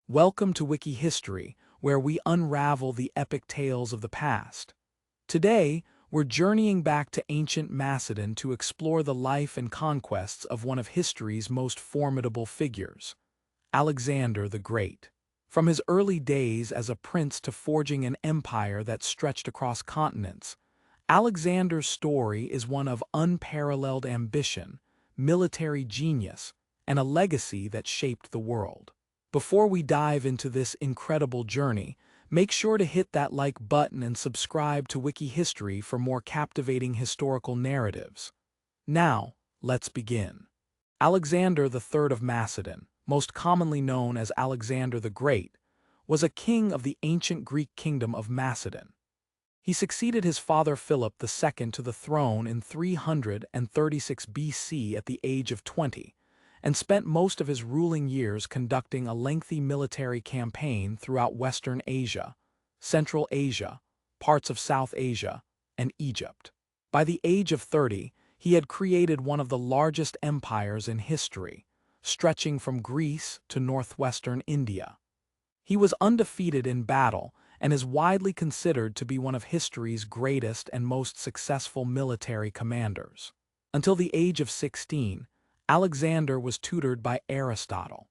Welcome to Wiki History, where we unravel the epic tales of the past. Today, we're journeying back to ancient Macedon to explore the life and conquests of one of history's most formidable figures, Alexander the Great. From his early days as a prince to forging an empire that stretched across continents, Alexander's story is one of unparalleled ambition, military genius, and a legacy that shaped the world. Before we dive into this incredible journey, make sure to hit that like button and subscribe to Wiki History for more captivating historical narratives. Now, let's begin. Alexander III of Macedon, most commonly known as Alexander the Great, was a king of the ancient Greek kingdom of Macedon. He succeeded his father Philip II to the throne in 336 BC at the age of 20, and spent most of his ruling years conducting a lengthy military campaign throughout Western Asia, Central Asia, parts of South Asia, and Egypt. By the age of 30, he had created one of the largest empires in history, stretching from Greece to northwestern India. He was undefeated in battle and is widely considered to be one of history's greatest and most successful military commanders. Until the age of 16, Alexander was tutored by Aristotle.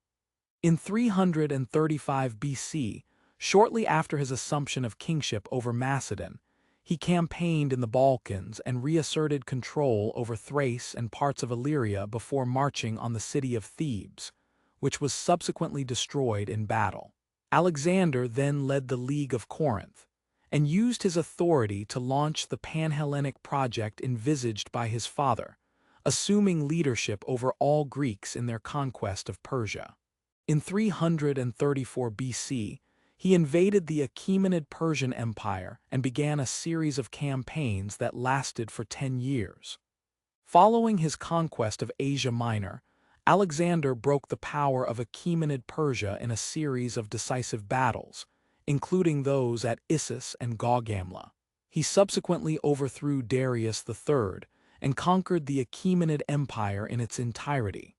In 335 BC, shortly after his assumption of kingship over Macedon, he campaigned in the Balkans and reasserted control over Thrace and parts of Illyria before marching on the city of Thebes, which was subsequently destroyed in battle. Alexander then led the League of Corinth, and used his authority to launch the Pan-Hellenic project envisaged by his father, assuming leadership over all Greeks in their conquest of Persia. In 334 BC, he invaded the Achaemenid Persian Empire and began a series of campaigns that lasted for 10 years. Following his conquest of Asia Minor, Alexander broke the power of Achaemenid Persia in a series of decisive battles, including those at Issus and Gaugamela. He subsequently overthrew Darius III and conquered the Achaemenid Empire in its entirety.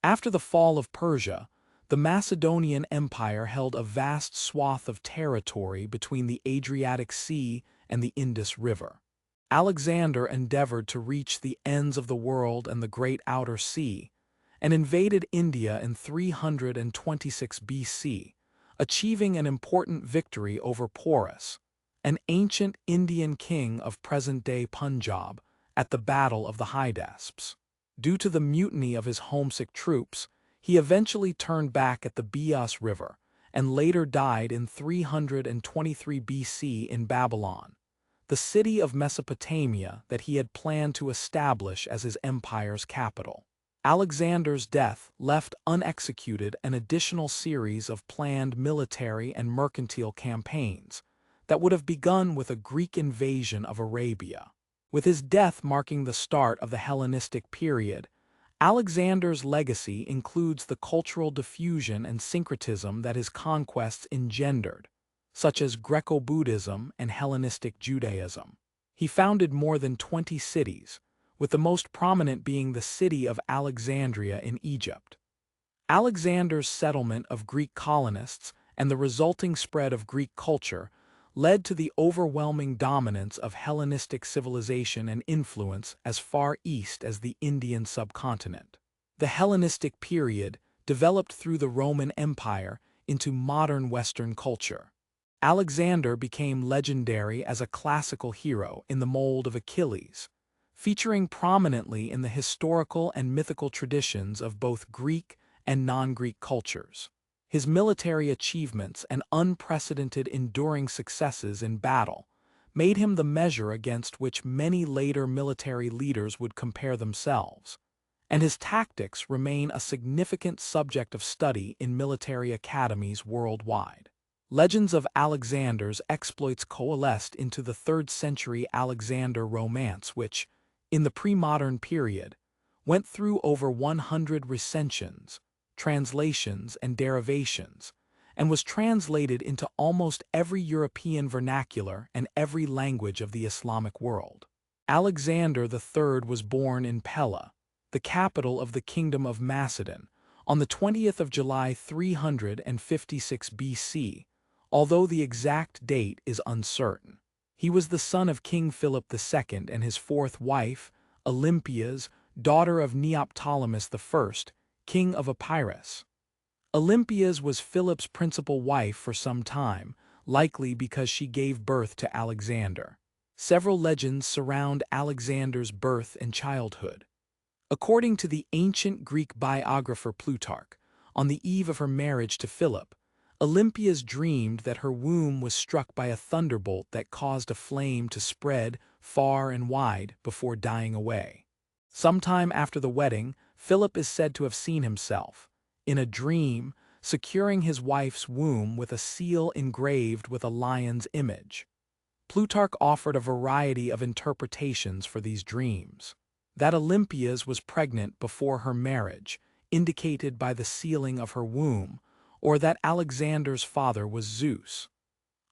After the fall of Persia, the Macedonian Empire held a vast swath of territory between the Adriatic Sea and the Indus River. Alexander endeavored to reach the ends of the world and the Great Outer Sea, and invaded India in 326 BC, achieving an important victory over Porus, an ancient Indian king of present-day Punjab, at the Battle of the Hydaspes. Due to the mutiny of his homesick troops, he eventually turned back at the Beas River and later died in 323 BC in Babylon, the city of Mesopotamia that he had planned to establish as his empire's capital. Alexander's death left unexecuted an additional series of planned military and mercantile campaigns that would have begun with a Greek invasion of Arabia. With his death marking the start of the Hellenistic period, Alexander's legacy includes the cultural diffusion and syncretism that his conquests engendered, such as Greco-Buddhism and Hellenistic Judaism. He founded more than 20 cities, with the most prominent being the city of Alexandria in Egypt. Alexander's settlement of Greek colonists and the resulting spread of Greek culture led to the overwhelming dominance of Hellenistic civilization and influence as far east as the Indian subcontinent. The Hellenistic period developed through the Roman Empire into modern Western culture. Alexander became legendary as a classical hero in the mold of Achilles, featuring prominently in the historical and mythical traditions of both Greek and non-Greek cultures. His military achievements and unprecedented enduring successes in battle made him the measure against which many later military leaders would compare themselves, and his tactics remain a significant subject of study in military academies worldwide. Legends of Alexander's exploits coalesced into the 3rd century Alexander romance which, in the pre-modern period, went through over 100 recensions, translations, and derivations, and was translated into almost every European vernacular and every language of the Islamic world. Alexander III was born in Pella, the capital of the Kingdom of Macedon, On the 20th of July 356 BC, although the exact date is uncertain. He was the son of King Philip II and his fourth wife, Olympias, daughter of Neoptolemus I, king of Epirus. Olympias was Philip's principal wife for some time, likely because she gave birth to Alexander. Several legends surround Alexander's birth and childhood. According to the ancient Greek biographer Plutarch, on the eve of her marriage to Philip, Olympias dreamed that her womb was struck by a thunderbolt that caused a flame to spread far and wide before dying away. Sometime after the wedding, Philip is said to have seen himself, in a dream, securing his wife's womb with a seal engraved with a lion's image. Plutarch offered a variety of interpretations for these dreams. That Olympias was pregnant before her marriage, indicated by the sealing of her womb, or that Alexander's father was Zeus.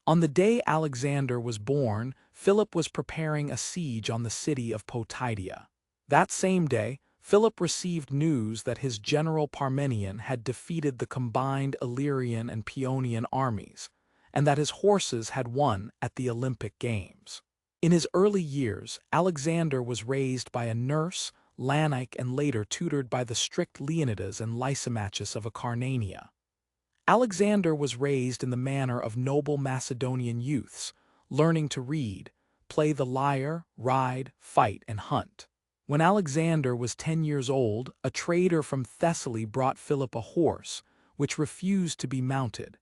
On the day Alexander was born, Philip was preparing a siege on the city of Potidæa. That same day, Philip received news that his general Parmenion had defeated the combined Illyrian and Paeonian armies, and that his horses had won at the Olympic Games. In his early years, Alexander was raised by a nurse, Lanique, and later tutored by the strict Leonidas and Lysimachus of Acarnania. Alexander was raised in the manner of noble Macedonian youths, learning to read, play the lyre, ride, fight, and hunt. When Alexander was 10 years old, a trader from Thessaly brought Philip a horse, which refused to be mounted.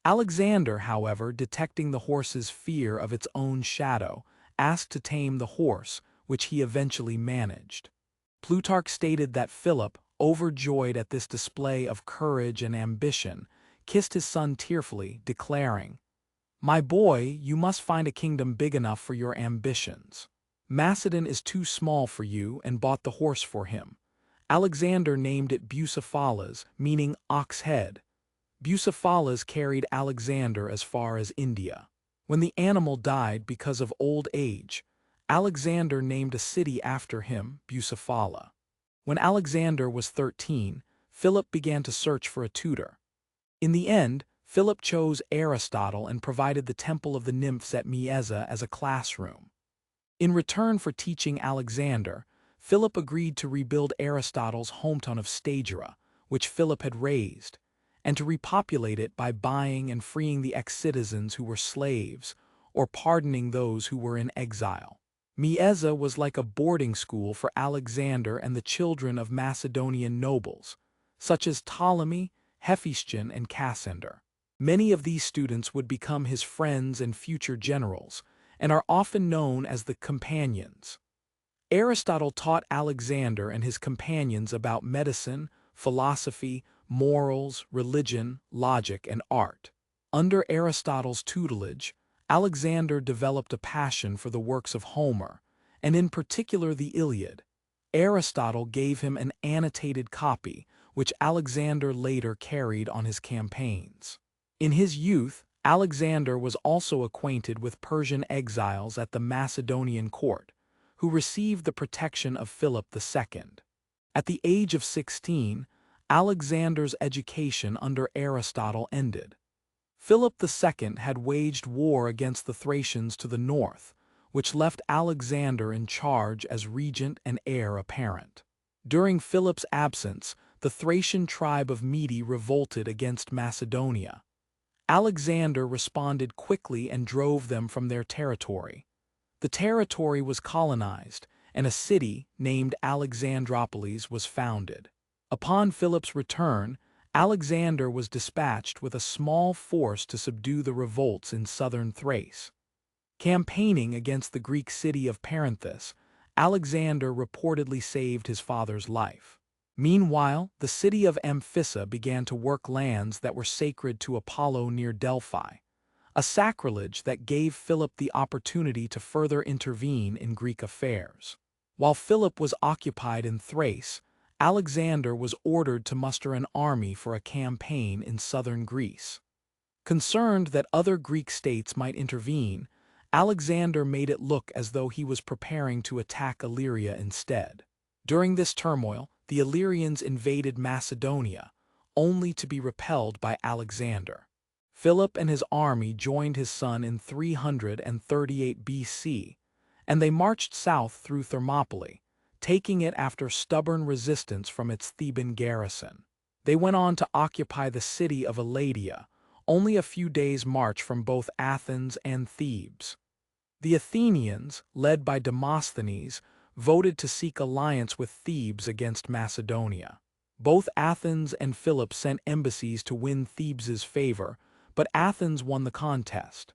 Alexander, however, detecting the horse's fear of its own shadow, asked to tame the horse, which he eventually managed. Plutarch stated that Philip, overjoyed at this display of courage and ambition, kissed his son tearfully, declaring, "My boy, you must find a kingdom big enough for your ambitions. Macedon is too small for you," and bought the horse for him. Alexander named it Bucephalus, meaning ox head. Bucephalus carried Alexander as far as India. When the animal died because of old age, Alexander named a city after him, Bucephala. When Alexander was 13, Philip began to search for a tutor. In the end, Philip chose Aristotle and provided the Temple of the Nymphs at Mieza as a classroom. In return for teaching Alexander, Philip agreed to rebuild Aristotle's hometown of Stagira, which Philip had razed, and to repopulate it by buying and freeing the ex-citizens who were slaves, or pardoning those who were in exile. Mieza was like a boarding school for Alexander and the children of Macedonian nobles, such as Ptolemy, Hephaestion, and Cassander. Many of these students would become his friends and future generals, and are often known as the companions. Aristotle taught Alexander and his companions about medicine, philosophy, morals, religion, logic, and art. Under Aristotle's tutelage, Alexander developed a passion for the works of Homer, and in particular the Iliad. Aristotle gave him an annotated copy, which Alexander later carried on his campaigns. In his youth, Alexander was also acquainted with Persian exiles at the Macedonian court, who received the protection of Philip II. At the age of 16, Alexander's education under Aristotle ended. Philip II had waged war against the Thracians to the north, which left Alexander in charge as regent and heir apparent. During Philip's absence, the Thracian tribe of Mede revolted against Macedonia. Alexander responded quickly and drove them from their territory. The territory was colonized, and a city named Alexandropolis was founded. Upon Philip's return, Alexander was dispatched with a small force to subdue the revolts in southern Thrace. Campaigning against the Greek city of Perinthus, Alexander reportedly saved his father's life. Meanwhile, the city of Amphissa began to work lands that were sacred to Apollo near Delphi, a sacrilege that gave Philip the opportunity to further intervene in Greek affairs. While Philip was occupied in Thrace, Alexander was ordered to muster an army for a campaign in southern Greece. Concerned that other Greek states might intervene, Alexander made it look as though he was preparing to attack Illyria instead. During this turmoil, the Illyrians invaded Macedonia, only to be repelled by Alexander. Philip and his army joined his son in 338 BC, and they marched south through Thermopylae, taking it after stubborn resistance from its Theban garrison. They went on to occupy the city of Eladia, only a few days' march from both Athens and Thebes. The Athenians, led by Demosthenes, voted to seek alliance with Thebes against Macedonia. Both Athens and Philip sent embassies to win Thebes's favor, but Athens won the contest.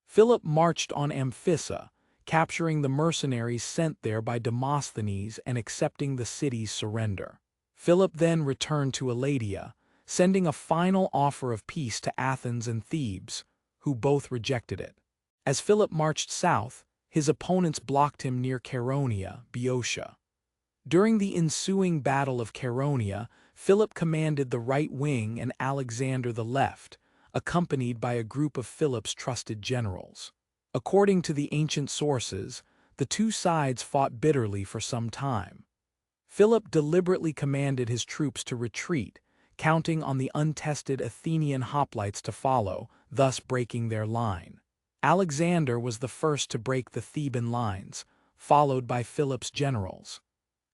Philip marched on Amphissa, capturing the mercenaries sent there by Demosthenes and accepting the city's surrender. Philip then returned to Eladia, sending a final offer of peace to Athens and Thebes, who both rejected it. As Philip marched south, his opponents blocked him near Chaeronea, Boeotia. During the ensuing Battle of Chaeronea, Philip commanded the right wing and Alexander the left, accompanied by a group of Philip's trusted generals. According to the ancient sources, the two sides fought bitterly for some time. Philip deliberately commanded his troops to retreat, counting on the untested Athenian hoplites to follow, thus breaking their line. Alexander was the first to break the Theban lines, followed by Philip's generals.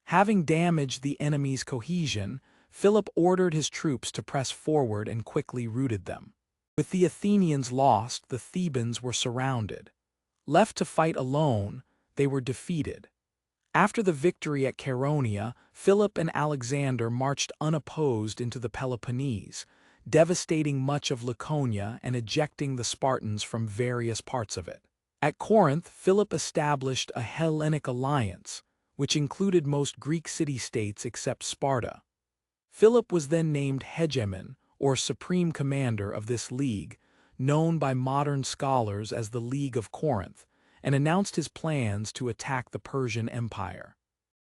Having damaged the enemy's cohesion, Philip ordered his troops to press forward and quickly routed them. With the Athenians lost, the Thebans were surrounded. Left to fight alone, they were defeated. After the victory at Chaeronea, Philip and Alexander marched unopposed into the Peloponnese, devastating much of Laconia and ejecting the Spartans from various parts of it. At Corinth, Philip established a Hellenic alliance, which included most Greek city-states except Sparta. Philip was then named hegemon, or supreme commander of this league, known by modern scholars as the League of Corinth, and announced his plans to attack the Persian Empire.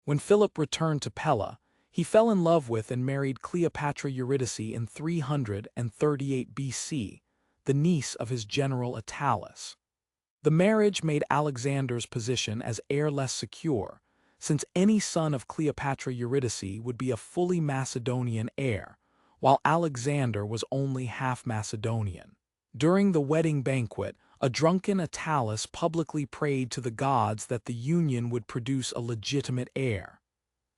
When Philip returned to Pella, he fell in love with and married Cleopatra Eurydice in 338 BC, the niece of his general Attalus. The marriage made Alexander's position as heir less secure, since any son of Cleopatra Eurydice would be a fully Macedonian heir, while Alexander was only half Macedonian. During the wedding banquet, a drunken Attalus publicly prayed to the gods that the union would produce a legitimate heir.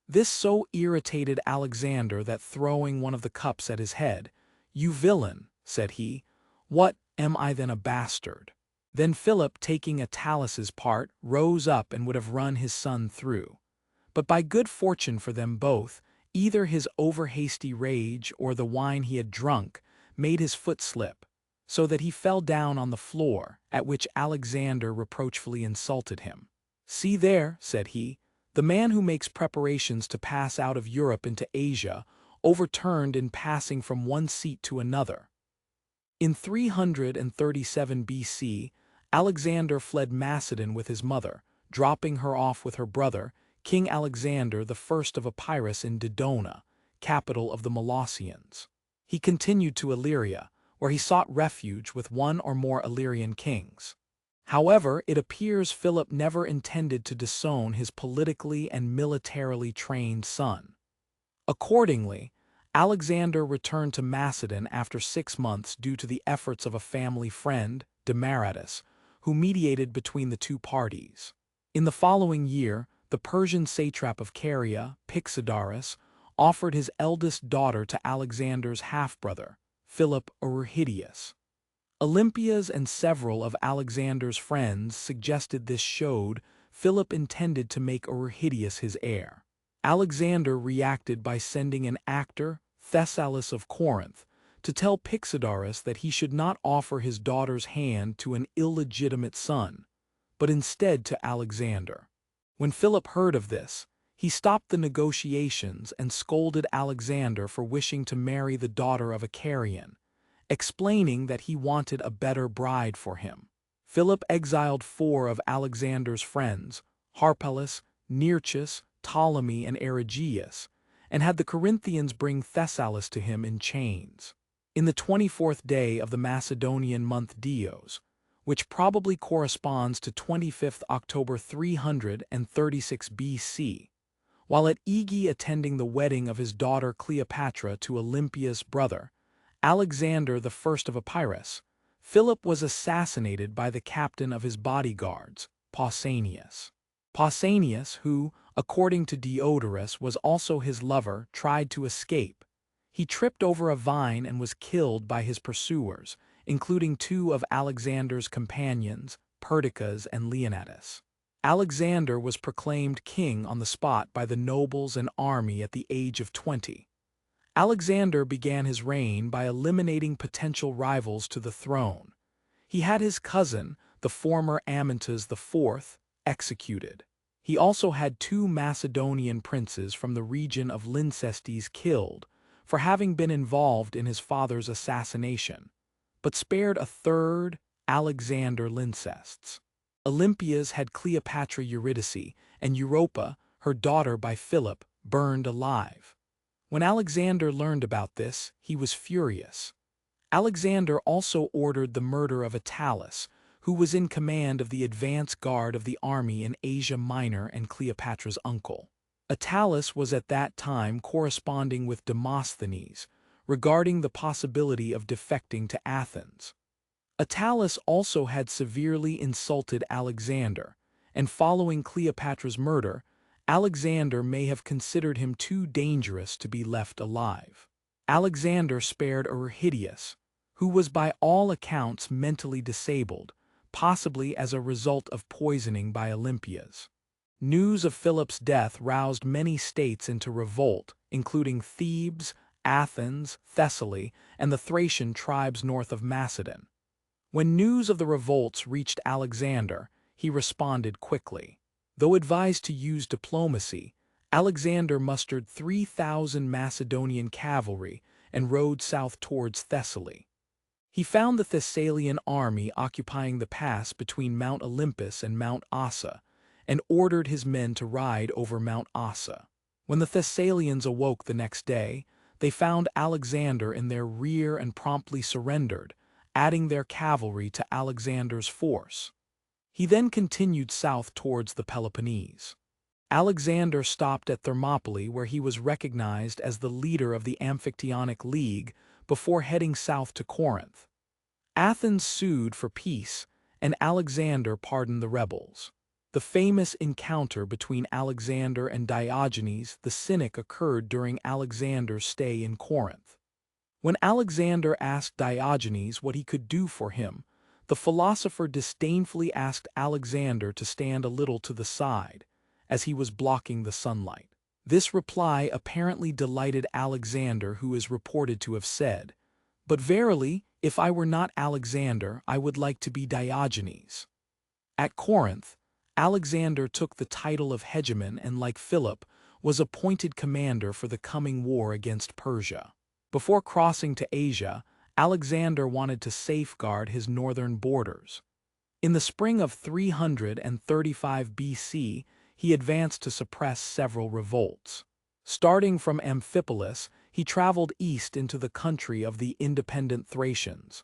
This so irritated Alexander that, throwing one of the cups at his head, "You villain," said he, "what, am I then a bastard?" Then Philip, taking Attalus's part, rose up and would have run his son through. But by good fortune for them both, either his over-hasty rage or the wine he had drunk made his foot slip, so that he fell down on the floor, at which Alexander reproachfully insulted him. "See there," said he, "the man who makes preparations to pass out of Europe into Asia, overturned in passing from one seat to another." In 337 BC, Alexander fled Macedon with his mother, dropping her off with her brother, King Alexander I of Epirus in Dodona, capital of the Molossians. He continued to Illyria, where he sought refuge with one or more Illyrian kings. However, it appears Philip never intended to disown his politically and militarily trained son. Accordingly, Alexander returned to Macedon after 6 months due to the efforts of a family friend, Demaratus, who mediated between the two parties. In the following year, the Persian satrap of Caria, Pixodarus, offered his eldest daughter to Alexander's half-brother, Philip Euryhidius. Olympias and several of Alexander's friends suggested this showed Philip intended to make Euryhidius his heir. Alexander reacted by sending an actor, Thessalus of Corinth, to tell Pixodarus that he should not offer his daughter's hand to an illegitimate son, but instead to Alexander. When Philip heard of this, he stopped the negotiations and scolded Alexander for wishing to marry the daughter of a Carian, explaining that he wanted a better bride for him. Philip exiled 4 of Alexander's friends, Harpalus, Nearchus, Ptolemy, and Erigaius, and had the Corinthians bring Thessalus to him in chains. In the 24th day of the Macedonian month Dios, which probably corresponds to 25th October 336 BC, While at Aegae attending the wedding of his daughter Cleopatra to Olympia's brother, Alexander I of Epirus, Philip was assassinated by the captain of his bodyguards, Pausanias. Pausanias, who, according to Diodorus, was also his lover, tried to escape. He tripped over a vine and was killed by his pursuers, including two of Alexander's companions, Perdiccas and Leonidas. Alexander was proclaimed king on the spot by the nobles and army at the age of 20. Alexander began his reign by eliminating potential rivals to the throne. He had his cousin, the former Amyntas IV, executed. He also had two Macedonian princes from the region of Lyncestis killed for having been involved in his father's assassination, but spared a third, Alexander Lyncestis. Olympias had Cleopatra Eurydice, and Europa, her daughter by Philip, burned alive. When Alexander learned about this, he was furious. Alexander also ordered the murder of Attalus, who was in command of the advance guard of the army in Asia Minor and Cleopatra's uncle. Attalus was at that time corresponding with Demosthenes regarding the possibility of defecting to Athens. Attalus also had severely insulted Alexander, and following Cleopatra's murder, Alexander may have considered him too dangerous to be left alive. Alexander spared Arihideus, who was by all accounts mentally disabled, possibly as a result of poisoning by Olympias. News of Philip's death roused many states into revolt, including Thebes, Athens, Thessaly, and the Thracian tribes north of Macedon. When news of the revolts reached Alexander, he responded quickly. Though advised to use diplomacy, Alexander mustered 3,000 Macedonian cavalry and rode south towards Thessaly. He found the Thessalian army occupying the pass between Mount Olympus and Mount Ossa, and ordered his men to ride over Mount Ossa. When the Thessalians awoke the next day, they found Alexander in their rear and promptly surrendered, adding their cavalry to Alexander's force. He then continued south towards the Peloponnese. Alexander stopped at Thermopylae, where he was recognized as the leader of the Amphictyonic League, before heading south to Corinth. Athens sued for peace, and Alexander pardoned the rebels. The famous encounter between Alexander and Diogenes the Cynic occurred during Alexander's stay in Corinth. When Alexander asked Diogenes what he could do for him, the philosopher disdainfully asked Alexander to stand a little to the side, as he was blocking the sunlight. This reply apparently delighted Alexander, who is reported to have said, "But verily, if I were not Alexander, I would like to be Diogenes." At Corinth, Alexander took the title of hegemon and, like Philip, was appointed commander for the coming war against Persia. Before crossing to Asia, Alexander wanted to safeguard his northern borders. In the spring of 335 BC, he advanced to suppress several revolts. Starting from Amphipolis, he traveled east into the country of the independent Thracians.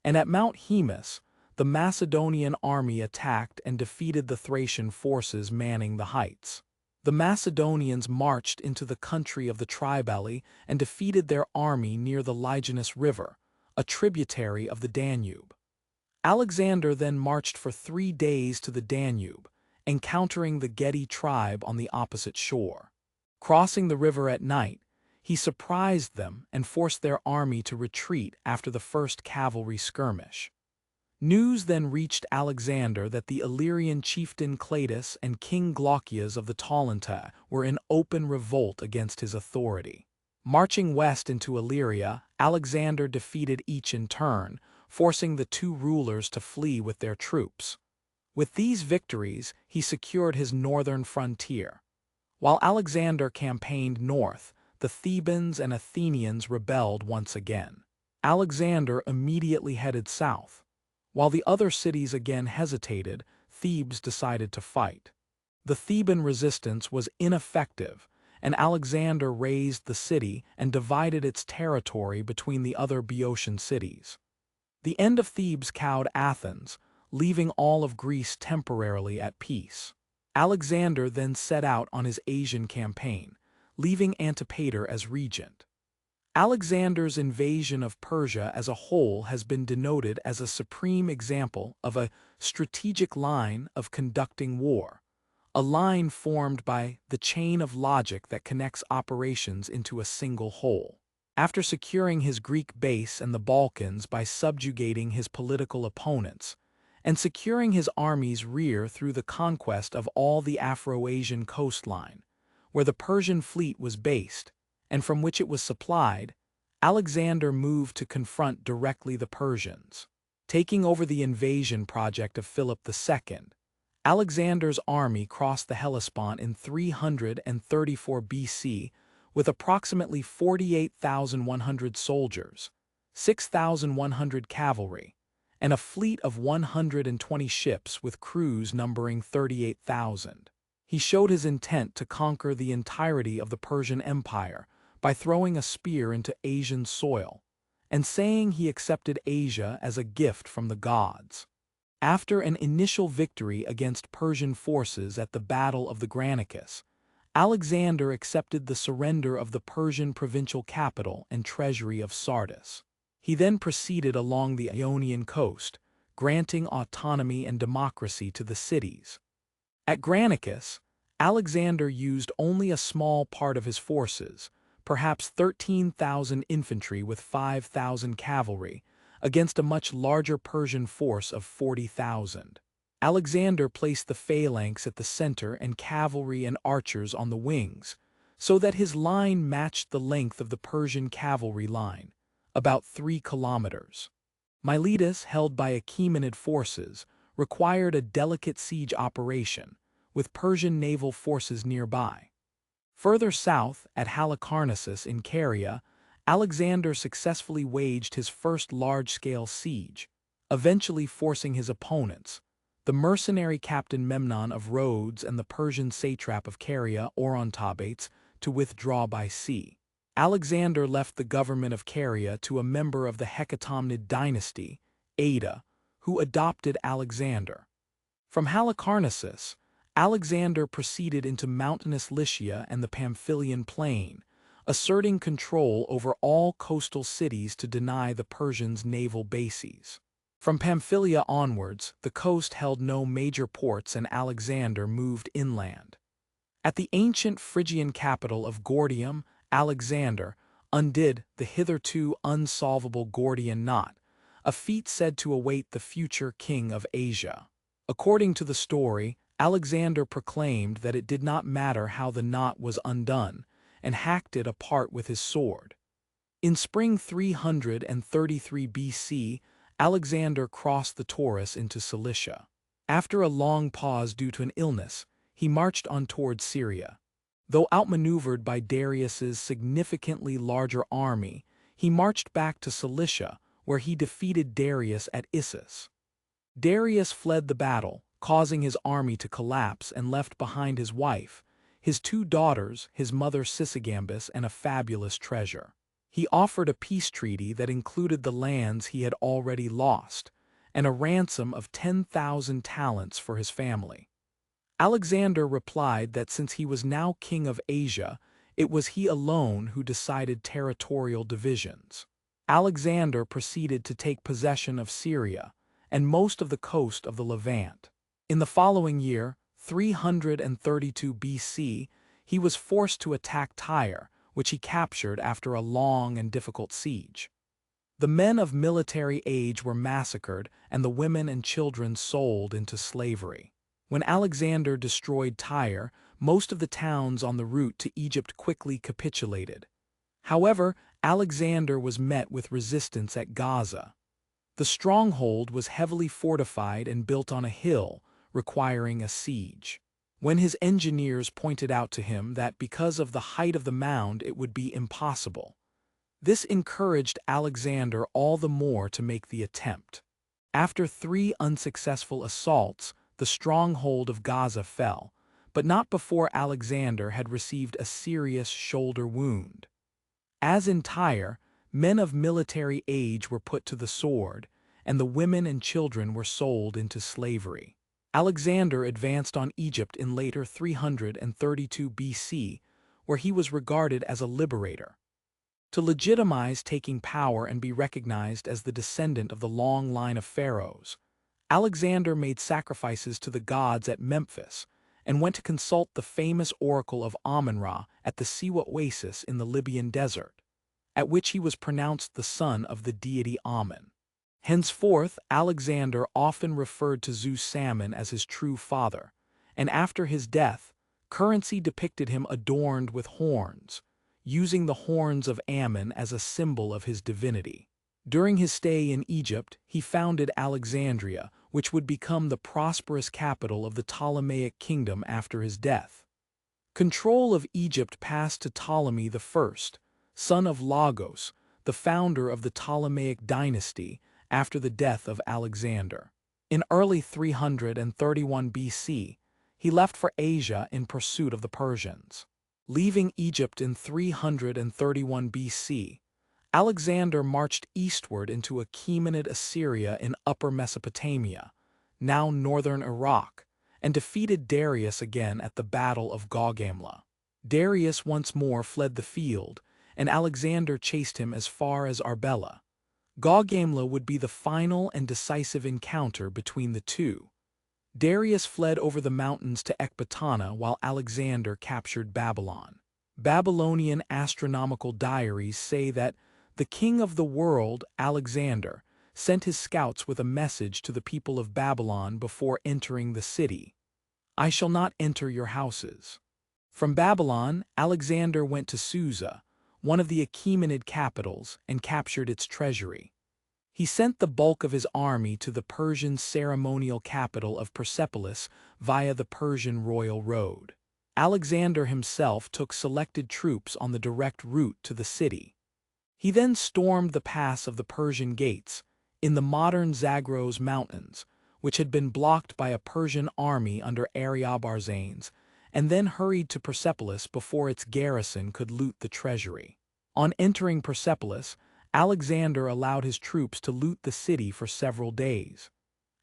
And at Mount Haemus, the Macedonian army attacked and defeated the Thracian forces manning the heights. The Macedonians marched into the country of the Triballi and defeated their army near the Liginus River, a tributary of the Danube. Alexander then marched for 3 days to the Danube, encountering the Geti tribe on the opposite shore. Crossing the river at night, he surprised them and forced their army to retreat after the first cavalry skirmish. News then reached Alexander that the Illyrian chieftain Cletus and King Glaucias of the Tolenta were in open revolt against his authority. Marching west into Illyria, Alexander defeated each in turn, forcing the two rulers to flee with their troops. With these victories, he secured his northern frontier. While Alexander campaigned north, the Thebans and Athenians rebelled once again. Alexander immediately headed south. While the other cities again hesitated, Thebes decided to fight. The Theban resistance was ineffective, and Alexander razed the city and divided its territory between the other Boeotian cities. The end of Thebes cowed Athens, leaving all of Greece temporarily at peace. Alexander then set out on his Asian campaign, leaving Antipater as regent. Alexander's invasion of Persia as a whole has been denoted as a supreme example of a strategic line of conducting war, a line formed by the chain of logic that connects operations into a single whole. After securing his Greek base and the Balkans by subjugating his political opponents, and securing his army's rear through the conquest of all the Afro-Asian coastline, where the Persian fleet was based, and from which it was supplied, Alexander moved to confront directly the Persians. Taking over the invasion project of Philip II, Alexander's army crossed the Hellespont in 334 BC with approximately 48,100 soldiers, 6,100 cavalry, and a fleet of 120 ships with crews numbering 38,000. He showed his intent to conquer the entirety of the Persian Empire by throwing a spear into Asian soil, and saying he accepted Asia as a gift from the gods. After an initial victory against Persian forces at the Battle of the Granicus, Alexander accepted the surrender of the Persian provincial capital and treasury of Sardis. He then proceeded along the Ionian coast, granting autonomy and democracy to the cities. At Granicus, Alexander used only a small part of his forces, perhaps 13,000 infantry with 5,000 cavalry, against a much larger Persian force of 40,000. Alexander placed the phalanx at the center and cavalry and archers on the wings, so that his line matched the length of the Persian cavalry line, about 3 kilometers. Miletus, held by Achaemenid forces, required a delicate siege operation, with Persian naval forces nearby. Further south, at Halicarnassus in Caria, Alexander successfully waged his first large-scale siege, eventually forcing his opponents, the mercenary captain Memnon of Rhodes and the Persian satrap of Caria, Orontabates, to withdraw by sea. Alexander left the government of Caria to a member of the Hecatomnid dynasty, Ada, who adopted Alexander. From Halicarnassus, Alexander proceeded into mountainous Lycia and the Pamphylian plain, asserting control over all coastal cities to deny the Persians naval bases. From Pamphylia onwards, the coast held no major ports and Alexander moved inland. At the ancient Phrygian capital of Gordium, Alexander undid the hitherto unsolvable Gordian knot, a feat said to await the future king of Asia. According to the story, Alexander proclaimed that it did not matter how the knot was undone, and hacked it apart with his sword. In spring 333 BC, Alexander crossed the Taurus into Cilicia. After a long pause due to an illness, he marched on toward Syria. Though outmaneuvered by Darius's significantly larger army, he marched back to Cilicia, where he defeated Darius at Issus. Darius fled the battle, causing his army to collapse, and left behind his wife, his 2 daughters, his mother Sisygambis, and a fabulous treasure. He offered a peace treaty that included the lands he had already lost, and a ransom of 10,000 talents for his family. Alexander replied that since he was now king of Asia, it was he alone who decided territorial divisions. Alexander proceeded to take possession of Syria and most of the coast of the Levant. In the following year, 332 BC, he was forced to attack Tyre, which he captured after a long and difficult siege. The men of military age were massacred and the women and children sold into slavery. When Alexander destroyed Tyre, most of the towns on the route to Egypt quickly capitulated. However, Alexander was met with resistance at Gaza. The stronghold was heavily fortified and built on a hill, requiring a siege. When his engineers pointed out to him that because of the height of the mound it would be impossible, this encouraged Alexander all the more to make the attempt. After 3 unsuccessful assaults, the stronghold of Gaza fell, but not before Alexander had received a serious shoulder wound. As in Tyre, men of military age were put to the sword, and the women and children were sold into slavery. Alexander advanced on Egypt in later 332 BC, where he was regarded as a liberator. To legitimize taking power and be recognized as the descendant of the long line of pharaohs, Alexander made sacrifices to the gods at Memphis and went to consult the famous oracle of Amun-Ra at the Siwa oasis in the Libyan desert, at which he was pronounced the son of the deity Amun. Henceforth, Alexander often referred to Zeus Salmon as his true father, and after his death, currency depicted him adorned with horns, using the horns of Ammon as a symbol of his divinity. During his stay in Egypt, he founded Alexandria, which would become the prosperous capital of the Ptolemaic kingdom after his death. Control of Egypt passed to Ptolemy I, son of Lagos, the founder of the Ptolemaic dynasty, after the death of Alexander. In early 331 BC, he left for Asia in pursuit of the Persians. Leaving Egypt in 331 BC, Alexander marched eastward into Achaemenid Assyria in Upper Mesopotamia, now northern Iraq, and defeated Darius again at the Battle of Gaugamela. Darius once more fled the field, and Alexander chased him as far as Arbela. Gaugamela would be the final and decisive encounter between the two. Darius fled over the mountains to Ecbatana while Alexander captured Babylon. Babylonian astronomical diaries say that the king of the world, Alexander, sent his scouts with a message to the people of Babylon before entering the city. "I shall not enter your houses." From Babylon, Alexander went to Susa, one of the Achaemenid capitals, and captured its treasury. He sent the bulk of his army to the Persian ceremonial capital of Persepolis via the Persian royal road. Alexander himself took selected troops on the direct route to the city. He then stormed the pass of the Persian Gates, in the modern Zagros Mountains, which had been blocked by a Persian army under Ariobarzanes, and then hurried to Persepolis before its garrison could loot the treasury. On entering Persepolis, Alexander allowed his troops to loot the city for several days.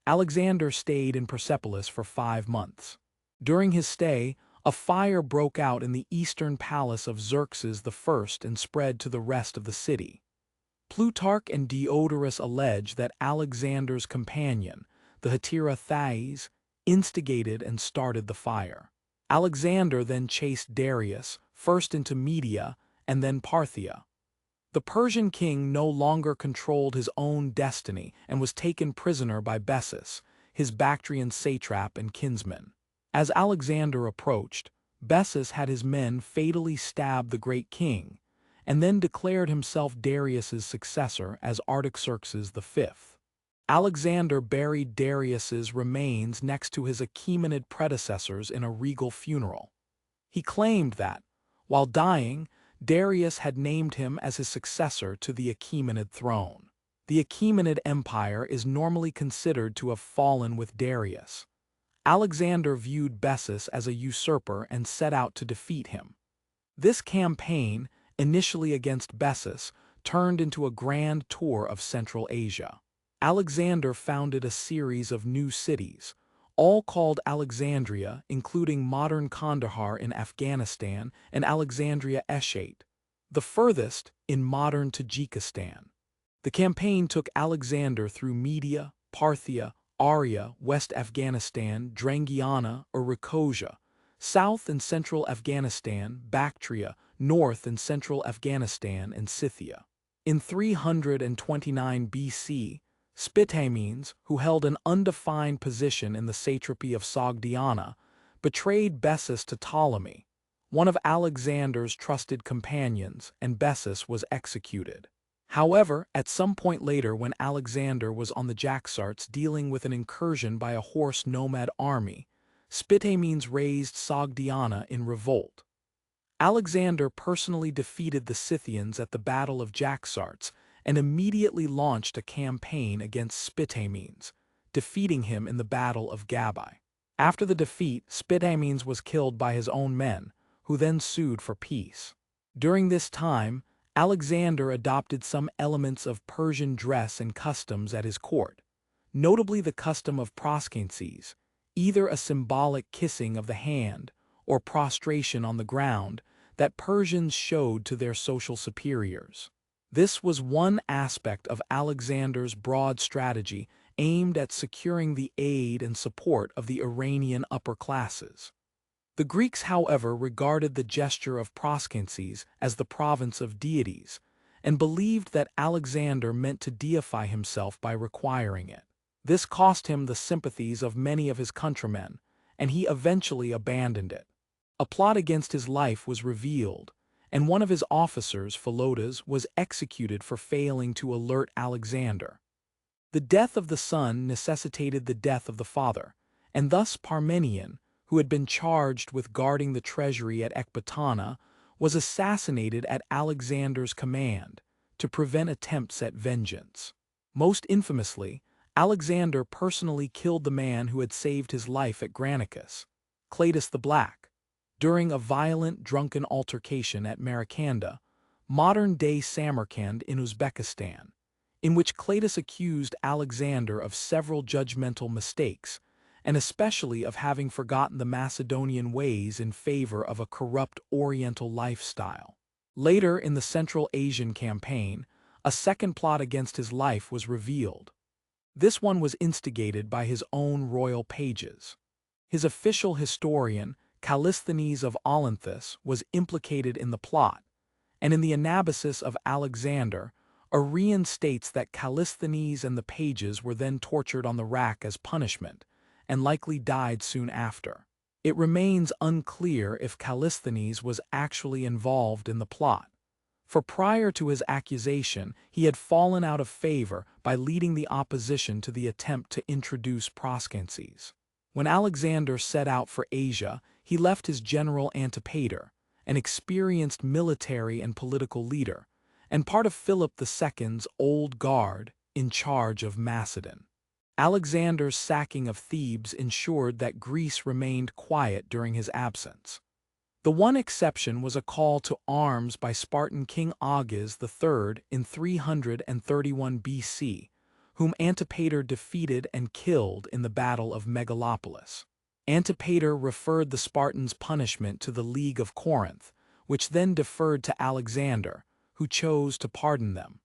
Alexander stayed in Persepolis for 5 months. During his stay, a fire broke out in the eastern palace of Xerxes I and spread to the rest of the city. Plutarch and Diodorus allege that Alexander's companion, the hetaira Thais, instigated and started the fire. Alexander then chased Darius, first into Media and then Parthia. The Persian king no longer controlled his own destiny and was taken prisoner by Bessus, his Bactrian satrap and kinsman. As Alexander approached, Bessus had his men fatally stab the great king, and then declared himself Darius's successor as Artaxerxes V. Alexander buried Darius's remains next to his Achaemenid predecessors in a regal funeral. He claimed that, while dying, Darius had named him as his successor to the Achaemenid throne. The Achaemenid Empire is normally considered to have fallen with Darius. Alexander viewed Bessus as a usurper and set out to defeat him. This campaign, initially against Bessus, turned into a grand tour of Central Asia. Alexander founded a series of new cities, all called Alexandria, including modern Kandahar in Afghanistan and Alexandria Eshet, the furthest in modern Tajikistan. The campaign took Alexander through Media, Parthia, Arya, West Afghanistan, Drangiana or Rikosia, South and Central Afghanistan, Bactria, North and Central Afghanistan, and Scythia. In 329 BC, Spitamenes, who held an undefined position in the satrapy of Sogdiana, betrayed Bessus to Ptolemy, one of Alexander's trusted companions, and Bessus was executed. However, at some point later when Alexander was on the Jaxartes dealing with an incursion by a horse nomad army, Spitamenes raised Sogdiana in revolt. Alexander personally defeated the Scythians at the Battle of Jaxartes and immediately launched a campaign against Spitamenes, defeating him in the Battle of Gabai. After the defeat, Spitamenes was killed by his own men, who then sued for peace. During this time, Alexander adopted some elements of Persian dress and customs at his court, notably the custom of proskenses, either a symbolic kissing of the hand or prostration on the ground that Persians showed to their social superiors. This was one aspect of Alexander's broad strategy aimed at securing the aid and support of the Iranian upper classes. The Greeks, however, regarded the gesture of proskenses as the province of deities, and believed that Alexander meant to deify himself by requiring it. This cost him the sympathies of many of his countrymen, and he eventually abandoned it. A plot against his life was revealed, and one of his officers, Philotas, was executed for failing to alert Alexander. The death of the son necessitated the death of the father, and thus Parmenion, who had been charged with guarding the treasury at Ecbatana, was assassinated at Alexander's command to prevent attempts at vengeance. Most infamously, Alexander personally killed the man who had saved his life at Granicus, Claudius the Black, during a violent drunken altercation at Marikanda, modern-day Samarkand in Uzbekistan, in which Claudius accused Alexander of several judgmental mistakes, and especially of having forgotten the Macedonian ways in favor of a corrupt Oriental lifestyle. Later in the Central Asian campaign, a second plot against his life was revealed. This one was instigated by his own royal pages. His official historian, Callisthenes of Olynthus, was implicated in the plot, and in the Anabasis of Alexander, Arrian states that Callisthenes and the pages were then tortured on the rack as punishment, and likely died soon after. It remains unclear if Callisthenes was actually involved in the plot, for prior to his accusation he had fallen out of favor by leading the opposition to the attempt to introduce proskenses. When Alexander set out for Asia, he left his general Antipater, an experienced military and political leader, and part of Philip II's old guard, in charge of Macedon. Alexander's sacking of Thebes ensured that Greece remained quiet during his absence. The one exception was a call to arms by Spartan King Agis III in 331 BC, whom Antipater defeated and killed in the Battle of Megalopolis. Antipater referred the Spartans' punishment to the League of Corinth, which then deferred to Alexander, who chose to pardon them.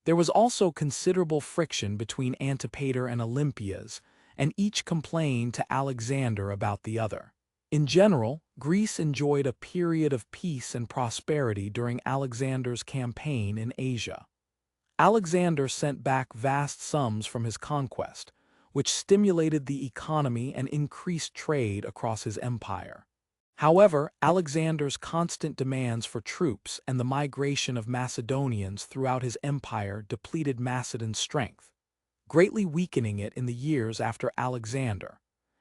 There was also considerable friction between Antipater and Olympias, and each complained to Alexander about the other. In general, Greece enjoyed a period of peace and prosperity during Alexander's campaign in Asia. Alexander sent back vast sums from his conquest, which stimulated the economy and increased trade across his empire. However, Alexander's constant demands for troops and the migration of Macedonians throughout his empire depleted Macedon's strength, greatly weakening it in the years after Alexander,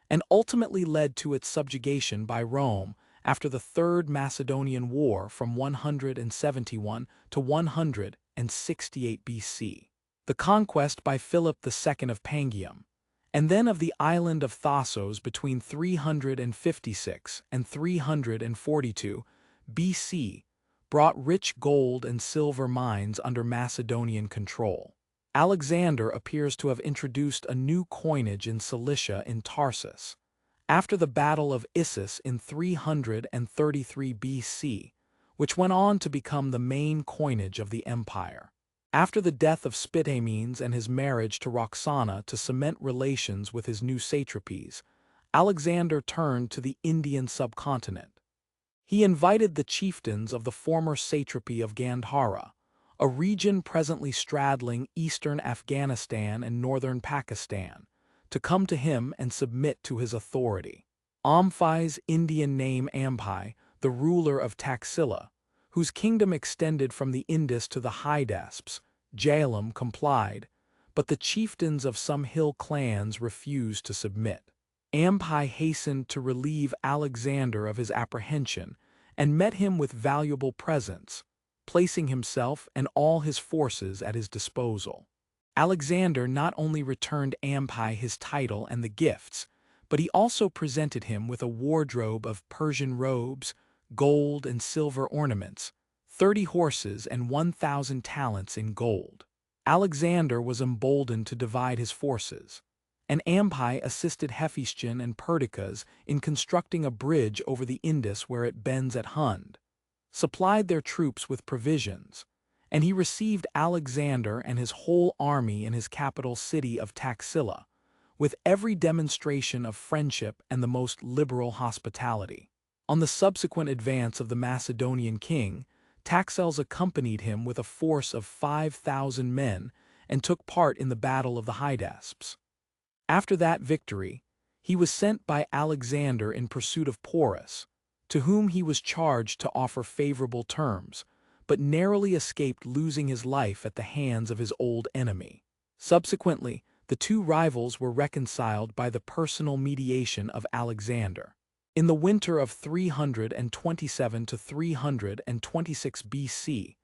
and ultimately led to its subjugation by Rome after the Third Macedonian War from 171 to 168 BC. The conquest by Philip II of Pangaeum, and then of the island of Thasos between 356 and 342 BC, brought rich gold and silver mines under Macedonian control. Alexander appears to have introduced a new coinage in Cilicia in Tarsus, after the Battle of Issus in 333 BC, which went on to become the main coinage of the empire. After the death of Spitamenes and his marriage to Roxana to cement relations with his new satrapies, Alexander turned to the Indian subcontinent. He invited the chieftains of the former satrapy of Gandhara, a region presently straddling eastern Afghanistan and northern Pakistan, to come to him and submit to his authority. Omphai's Indian name Ampai, the ruler of Taxila, whose kingdom extended from the Indus to the Hydespes, Jhelum complied, but the chieftains of some hill clans refused to submit. Ampai hastened to relieve Alexander of his apprehension and met him with valuable presents, placing himself and all his forces at his disposal. Alexander not only returned Ampai his title and the gifts, but he also presented him with a wardrobe of Persian robes, gold and silver ornaments, 30 horses and 1,000 talents in gold. Alexander was emboldened to divide his forces, and Ampai assisted Hephaestion and Perdiccas in constructing a bridge over the Indus where it bends at Hund, supplied their troops with provisions, and he received Alexander and his whole army in his capital city of Taxila, with every demonstration of friendship and the most liberal hospitality. On the subsequent advance of the Macedonian king, Taxels accompanied him with a force of 5,000 men and took part in the Battle of the Hydaspes. After that victory, he was sent by Alexander in pursuit of Porus, to whom he was charged to offer favorable terms, but narrowly escaped losing his life at the hands of his old enemy. Subsequently, the two rivals were reconciled by the personal mediation of Alexander. In the winter of 327 to 326 BC,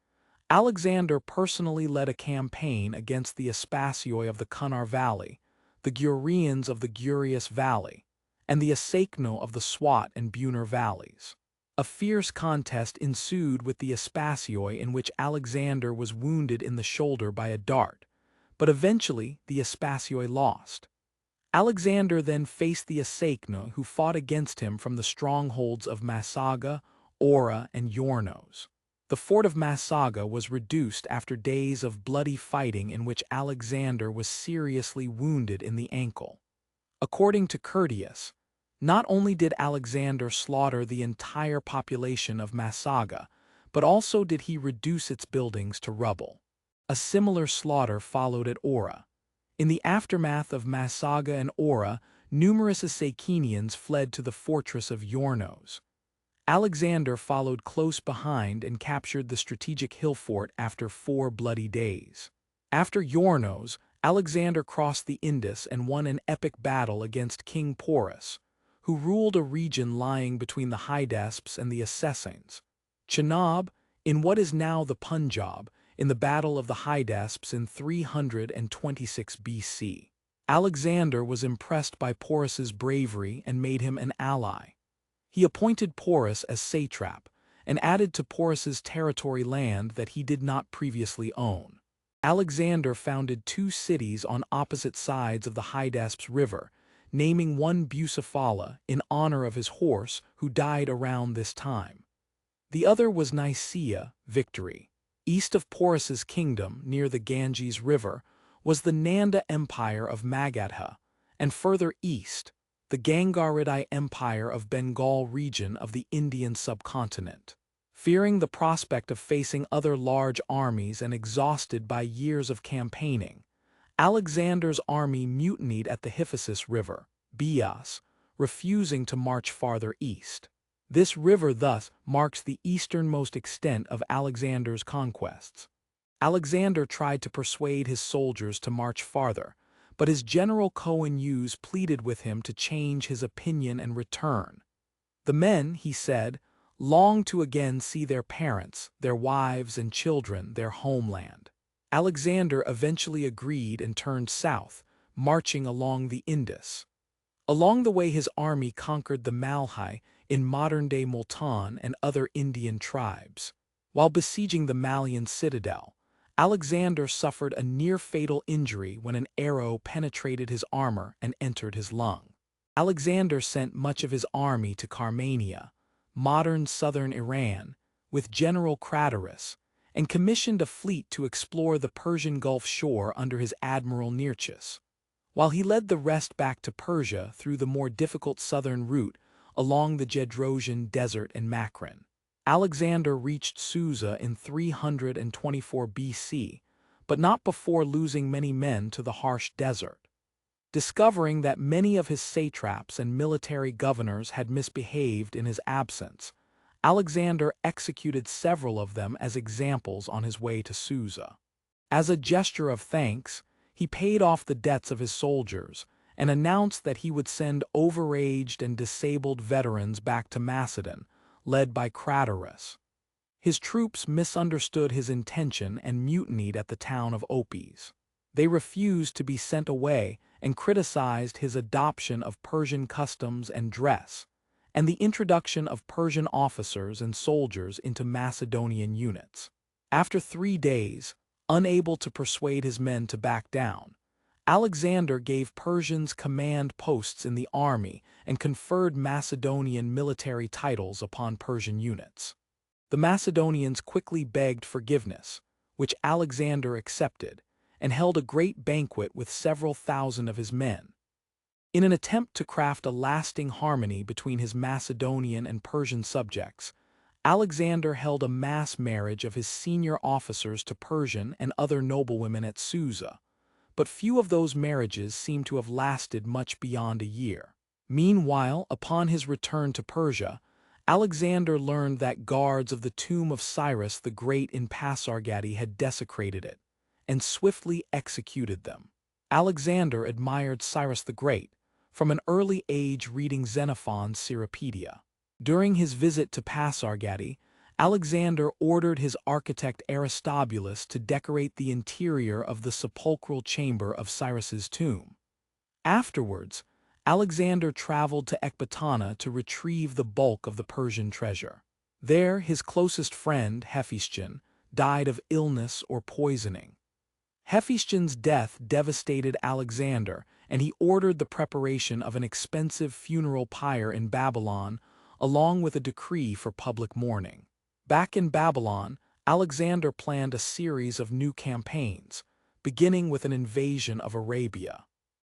Alexander personally led a campaign against the Aspasioi of the Conqueror Valley, the Gurians of the Gurius Valley, and the Asakno of the Swat and Buner valleys. A fierce contest ensued with the Aspasioi in which Alexander was wounded in the shoulder by a dart, but eventually the Aspasioi lost. Alexander then faced the Asakno, who fought against him from the strongholds of Massaga, Ora, and Yornos. The fort of Massaga was reduced after days of bloody fighting in which Alexander was seriously wounded in the ankle. According to Curtius, not only did Alexander slaughter the entire population of Massaga, but also did he reduce its buildings to rubble. A similar slaughter followed at Ora. In the aftermath of Massaga and Ora, numerous Asakenians fled to the fortress of Yornos. Alexander followed close behind and captured the strategic hill fort after 4 bloody days. After Yornos, Alexander crossed the Indus and won an epic battle against King Porus, who ruled a region lying between the Hydaspes and the Assassins. Chenab, in what is now the Punjab, in the Battle of the Hydaspes in 326 BC. Alexander was impressed by Porus's bravery and made him an ally. He appointed Porus as satrap and added to Porus's territory land that he did not previously own. Alexander founded 2 cities on opposite sides of the Hydaspes River, naming one Bucephala in honor of his horse who died around this time. The other was Nicaea, Victory. East of Porus's kingdom, near the Ganges River, was the Nanda Empire of Magadha, and further east, the Gangaridai Empire of Bengal region of the Indian subcontinent. Fearing the prospect of facing other large armies and exhausted by years of campaigning, Alexander's army mutinied at the Hyphasis River, Bias, refusing to march farther east. This river thus marks the easternmost extent of Alexander's conquests. Alexander tried to persuade his soldiers to march farther, but his general Coenus pleaded with him to change his opinion and return. The men, he said, longed to again see their parents, their wives and children, their homeland. Alexander eventually agreed and turned south, marching along the Indus. Along the way his army conquered the Malhai in modern-day Multan and other Indian tribes. While besieging the Malian citadel, Alexander suffered a near-fatal injury when an arrow penetrated his armor and entered his lung. Alexander sent much of his army to Carmania, modern southern Iran, with General Craterus, and commissioned a fleet to explore the Persian Gulf shore under his admiral Nearchus, while he led the rest back to Persia through the more difficult southern route along the Gedrosian Desert and Makran. Alexander reached Susa in 324 BC, but not before losing many men to the harsh desert. Discovering that many of his satraps and military governors had misbehaved in his absence, Alexander executed several of them as examples on his way to Susa. As a gesture of thanks, he paid off the debts of his soldiers and announced that he would send overaged and disabled veterans back to Macedon, led by Craterus. His troops misunderstood his intention and mutinied at the town of Opis. They refused to be sent away and criticized his adoption of Persian customs and dress, and the introduction of Persian officers and soldiers into Macedonian units. After 3 days, unable to persuade his men to back down, Alexander gave Persians command posts in the army and conferred Macedonian military titles upon Persian units. The Macedonians quickly begged forgiveness, which Alexander accepted, and held a great banquet with several thousand of his men. In an attempt to craft a lasting harmony between his Macedonian and Persian subjects, Alexander held a mass marriage of his senior officers to Persian and other noblewomen at Susa, but few of those marriages seem to have lasted much beyond a year. Meanwhile, upon his return to Persia, Alexander learned that guards of the tomb of Cyrus the Great in Pasargadae had desecrated it, and swiftly executed them. Alexander admired Cyrus the Great, from an early age reading Xenophon's Cyropaedia. During his visit to Pasargadae, Alexander ordered his architect Aristobulus to decorate the interior of the sepulchral chamber of Cyrus's tomb. Afterwards, Alexander traveled to Ecbatana to retrieve the bulk of the Persian treasure. There, his closest friend, Hephaestion, died of illness or poisoning. Hephaestion's death devastated Alexander, and he ordered the preparation of an expensive funeral pyre in Babylon, along with a decree for public mourning. Back in Babylon, Alexander planned a series of new campaigns, beginning with an invasion of Arabia.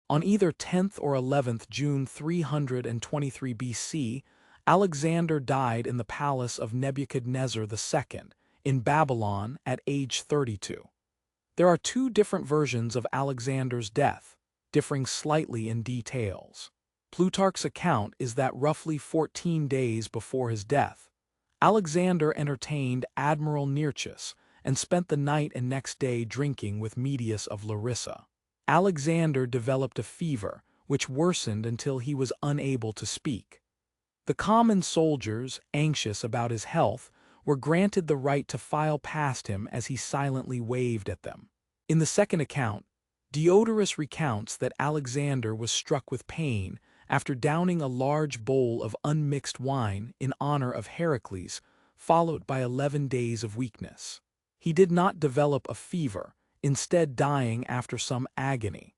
On either 10th or 11th June 323 BC, Alexander died in the palace of Nebuchadnezzar II in Babylon at age 32. There are two different versions of Alexander's death, differing slightly in details. Plutarch's account is that roughly 14 days before his death, Alexander entertained Admiral Nearchus and spent the night and next day drinking with Medius of Larissa. Alexander developed a fever, which worsened until he was unable to speak. The common soldiers, anxious about his health, were granted the right to file past him as he silently waved at them. In the second account, Diodorus recounts that Alexander was struck with pain after downing a large bowl of unmixed wine in honor of Heracles, followed by 11 days of weakness. He did not develop a fever, instead dying after some agony.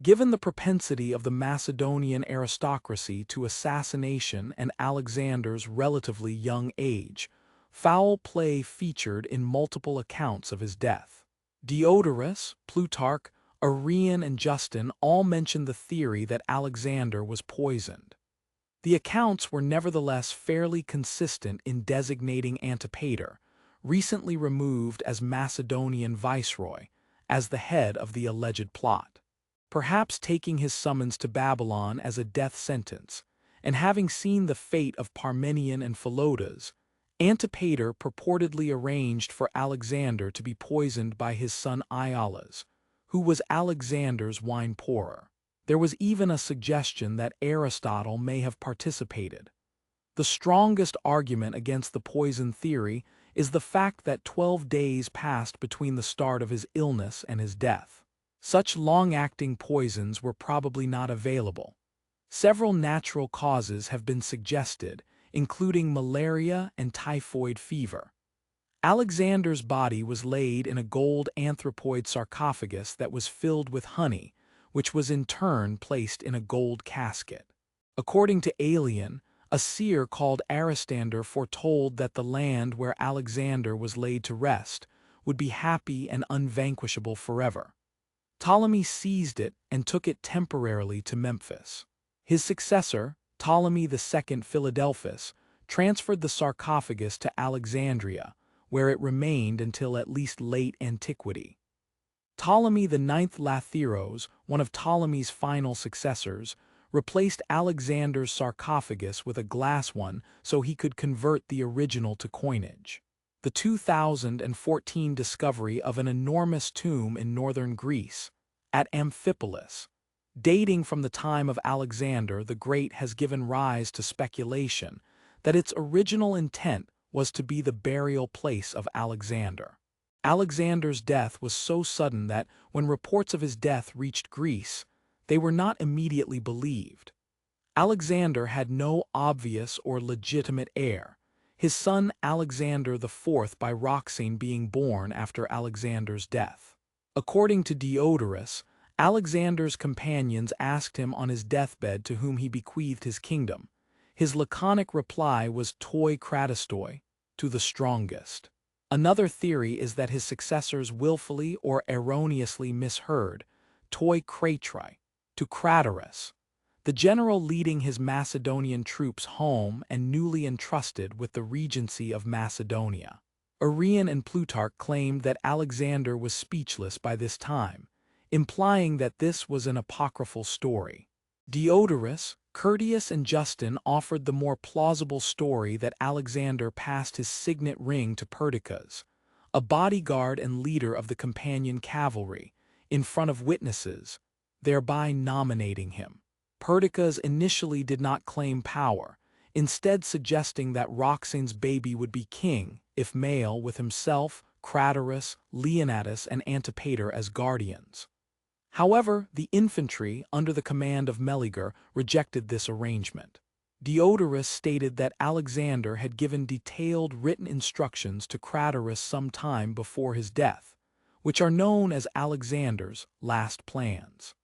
Given the propensity of the Macedonian aristocracy to assassination and Alexander's relatively young age, foul play featured in multiple accounts of his death. Diodorus, Plutarch, Arrian, and Justin all mention the theory that Alexander was poisoned. The accounts were nevertheless fairly consistent in designating Antipater, recently removed as Macedonian viceroy, as the head of the alleged plot. Perhaps taking his summons to Babylon as a death sentence, and having seen the fate of Parmenion and Philotas, Antipater purportedly arranged for Alexander to be poisoned by his son Iolaus, who was Alexander's wine pourer. There was even a suggestion that Aristotle may have participated. The strongest argument against the poison theory is the fact that 12 days passed between the start of his illness and his death. Such long-acting poisons were probably not available. Several natural causes have been suggested, including malaria and typhoid fever. Alexander's body was laid in a gold anthropoid sarcophagus that was filled with honey, which was in turn placed in a gold casket. According to Aelian, a seer called Aristander foretold that the land where Alexander was laid to rest would be happy and unvanquishable forever. Ptolemy seized it and took it temporarily to Memphis. His successor, Ptolemy II Philadelphus, transferred the sarcophagus to Alexandria, where it remained until at least late antiquity. Ptolemy IX Lathyrus, one of Ptolemy's final successors, replaced Alexander's sarcophagus with a glass one so he could convert the original to coinage. The 2014 discovery of an enormous tomb in northern Greece, at Amphipolis, dating from the time of Alexander the Great, has given rise to speculation that its original intent was to be the burial place of Alexander. Alexander's death was so sudden that, when reports of his death reached Greece, they were not immediately believed. Alexander had no obvious or legitimate heir, his son Alexander IV by Roxane being born after Alexander's death. According to Diodorus, Alexander's companions asked him on his deathbed to whom he bequeathed his kingdom. His laconic reply was toi kratostoi, to the strongest. Another theory is that his successors willfully or erroneously misheard toi kratri, to Craterus, the general leading his Macedonian troops home and newly entrusted with the regency of Macedonia. Arrian and Plutarch claimed that Alexander was speechless by this time, implying that this was an apocryphal story. Diodorus, Curtius, and Justin offered the more plausible story that Alexander passed his signet ring to Perdiccas, a bodyguard and leader of the companion cavalry, in front of witnesses, thereby nominating him. Perdiccas initially did not claim power, instead suggesting that Roxane's baby would be king, if male, with himself, Craterus, Leonatus, and Antipater as guardians. However, the infantry, under the command of Meleager, rejected this arrangement. Diodorus stated that Alexander had given detailed written instructions to Craterus some time before his death, which are known as Alexander's last plans.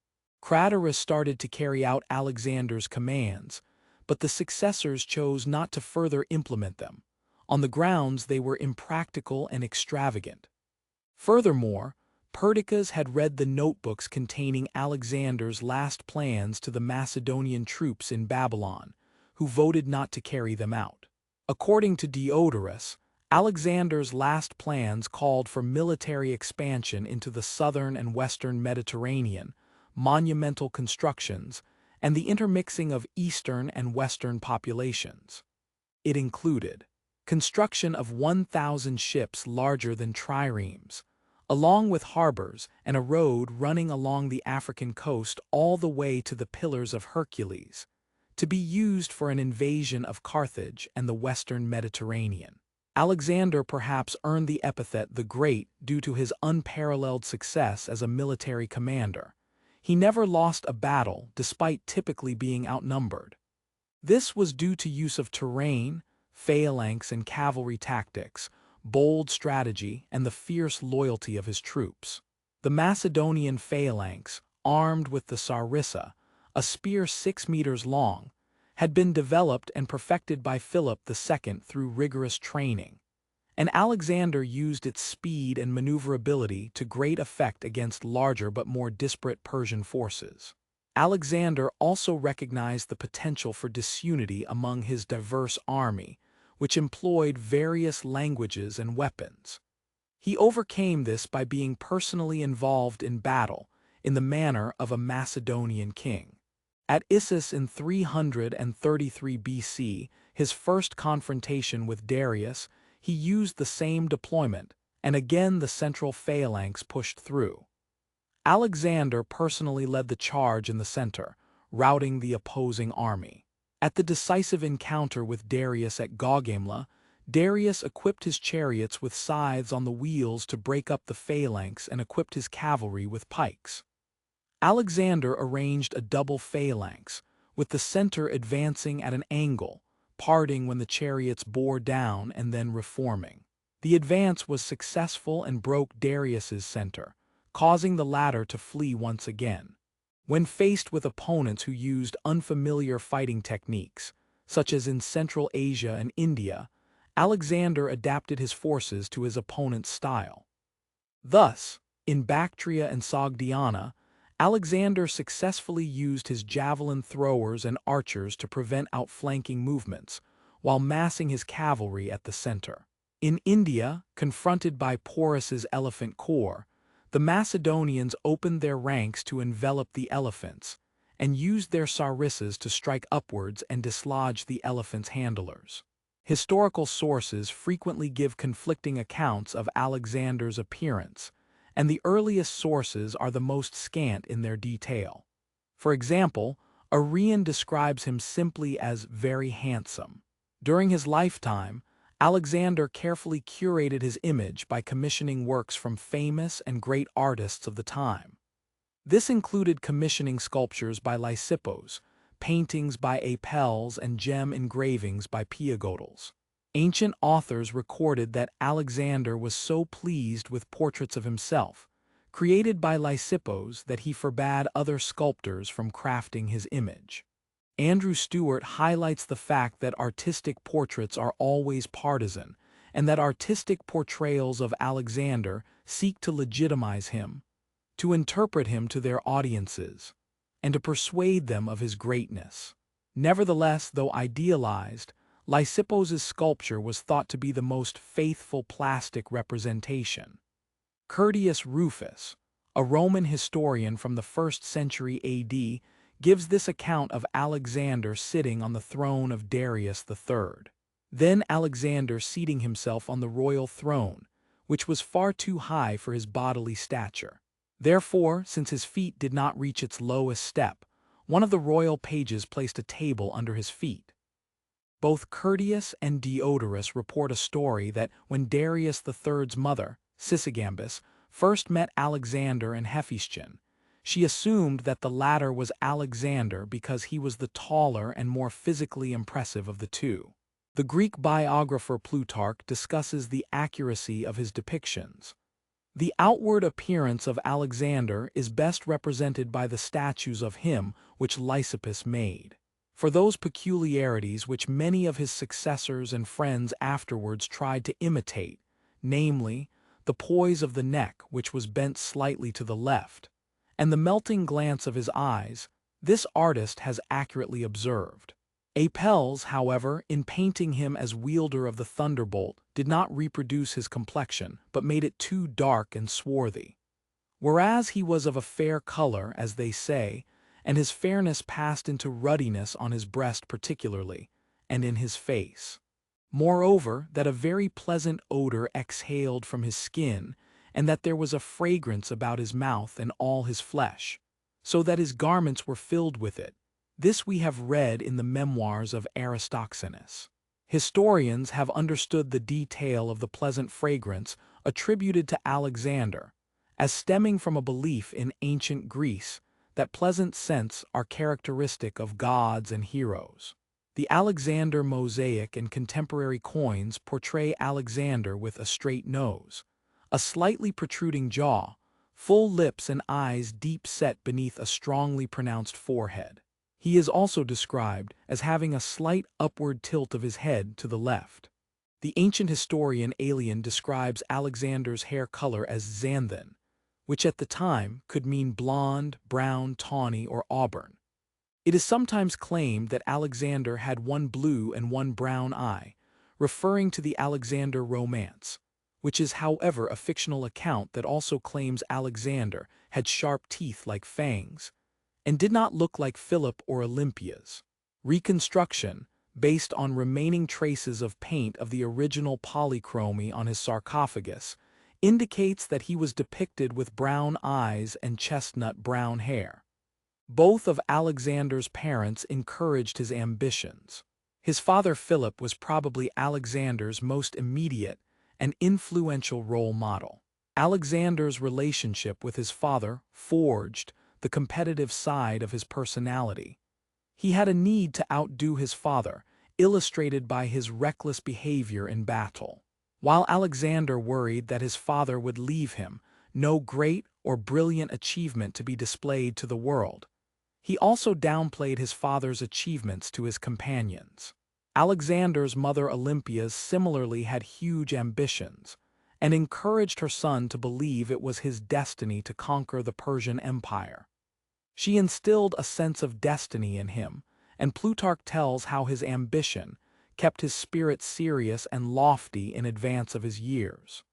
Craterus started to carry out Alexander's commands, but the successors chose not to further implement them, on the grounds they were impractical and extravagant. Furthermore, Perdiccas had read the notebooks containing Alexander's last plans to the Macedonian troops in Babylon, who voted not to carry them out. According to Diodorus, Alexander's last plans called for military expansion into the southern and western Mediterranean, monumental constructions, and the intermixing of eastern and western populations. It included construction of 1,000 ships larger than triremes, along with harbors and a road running along the African coast all the way to the Pillars of Hercules, to be used for an invasion of Carthage and the western Mediterranean. Alexander perhaps earned the epithet the Great due to his unparalleled success as a military commander. He never lost a battle despite typically being outnumbered. This was due to use of terrain, phalanx and cavalry tactics, bold strategy, and the fierce loyalty of his troops. The Macedonian phalanx, armed with the sarissa, a spear 6 meters long, had been developed and perfected by Philip II through rigorous training, and Alexander used its speed and maneuverability to great effect against larger but more disparate Persian forces. Alexander also recognized the potential for disunity among his diverse army, which employed various languages and weapons. He overcame this by being personally involved in battle, in the manner of a Macedonian king. At Issus in 333 BC, his first confrontation with Darius, he used the same deployment, and again the central phalanx pushed through. Alexander personally led the charge in the center, routing the opposing army. At the decisive encounter with Darius at Gaugamela, Darius equipped his chariots with scythes on the wheels to break up the phalanx and equipped his cavalry with pikes. Alexander arranged a double phalanx, with the center advancing at an angle, parting when the chariots bore down and then reforming. The advance was successful and broke Darius's center, causing the latter to flee once again. When faced with opponents who used unfamiliar fighting techniques, such as in Central Asia and India, Alexander adapted his forces to his opponent's style. Thus, in Bactria and Sogdiana, Alexander successfully used his javelin throwers and archers to prevent outflanking movements, while massing his cavalry at the center. In India, confronted by Porus's elephant corps, the Macedonians opened their ranks to envelop the elephants, and used their sarissas to strike upwards and dislodge the elephants' handlers. Historical sources frequently give conflicting accounts of Alexander's appearance, and the earliest sources are the most scant in their detail. For example, Arrian describes him simply as very handsome. During his lifetime, Alexander carefully curated his image by commissioning works from famous and great artists of the time. This included commissioning sculptures by Lysippos, paintings by Apelles, and gem engravings by Piagodes. Ancient authors recorded that Alexander was so pleased with portraits of himself, created by Lysippos that he forbade other sculptors from crafting his image. Andrew Stewart highlights the fact that artistic portraits are always partisan, and that artistic portrayals of Alexander seek to legitimize him, to interpret him to their audiences, and to persuade them of his greatness. Nevertheless, though idealized, Lysippos' sculpture was thought to be the most faithful plastic representation. Curtius Rufus, a Roman historian from the 1st century AD, gives this account of Alexander sitting on the throne of Darius III. Then Alexander seating himself on the royal throne, which was far too high for his bodily stature. Therefore, since his feet did not reach its lowest step, one of the royal pages placed a table under his feet. Both Curtius and Diodorus report a story that when Darius III's mother, Sysigambis, first met Alexander and Hephaestion, she assumed that the latter was Alexander because he was the taller and more physically impressive of the two. The Greek biographer Plutarch discusses the accuracy of his depictions. The outward appearance of Alexander is best represented by the statues of him which Lysippus made. For those peculiarities which many of his successors and friends afterwards tried to imitate, namely, the poise of the neck which was bent slightly to the left, and the melting glance of his eyes, this artist has accurately observed. Apelles, however, in painting him as wielder of the thunderbolt, did not reproduce his complexion, but made it too dark and swarthy. Whereas he was of a fair color, as they say, and his fairness passed into ruddiness on his breast particularly, and in his face. Moreover, that a very pleasant odor exhaled from his skin, and that there was a fragrance about his mouth and all his flesh, so that his garments were filled with it. This we have read in the memoirs of Aristoxenus. Historians have understood the detail of the pleasant fragrance attributed to Alexander as stemming from a belief in ancient Greece that pleasant scents are characteristic of gods and heroes. The Alexander mosaic and contemporary coins portray Alexander with a straight nose, a slightly protruding jaw, full lips and eyes deep set beneath a strongly pronounced forehead. He is also described as having a slight upward tilt of his head to the left. The ancient historian Aelian describes Alexander's hair color as xanthan, which at the time could mean blonde, brown, tawny, or auburn. It is sometimes claimed that Alexander had one blue and one brown eye, referring to the Alexander romance, which is however a fictional account that also claims Alexander had sharp teeth like fangs, and did not look like Philip or Olympias. Reconstruction, based on remaining traces of paint of the original polychromy on his sarcophagus, indicates that he was depicted with brown eyes and chestnut brown hair. Both of Alexander's parents encouraged his ambitions. His father Philip was probably Alexander's most immediate and influential role model. Alexander's relationship with his father forged the competitive side of his personality. He had a need to outdo his father, illustrated by his reckless behavior in battle. While Alexander worried that his father would leave him no great or brilliant achievement to be displayed to the world, he also downplayed his father's achievements to his companions. Alexander's mother Olympia similarly had huge ambitions, and encouraged her son to believe it was his destiny to conquer the Persian Empire. She instilled a sense of destiny in him, and Plutarch tells how his ambition kept his spirit serious and lofty in advance of his years.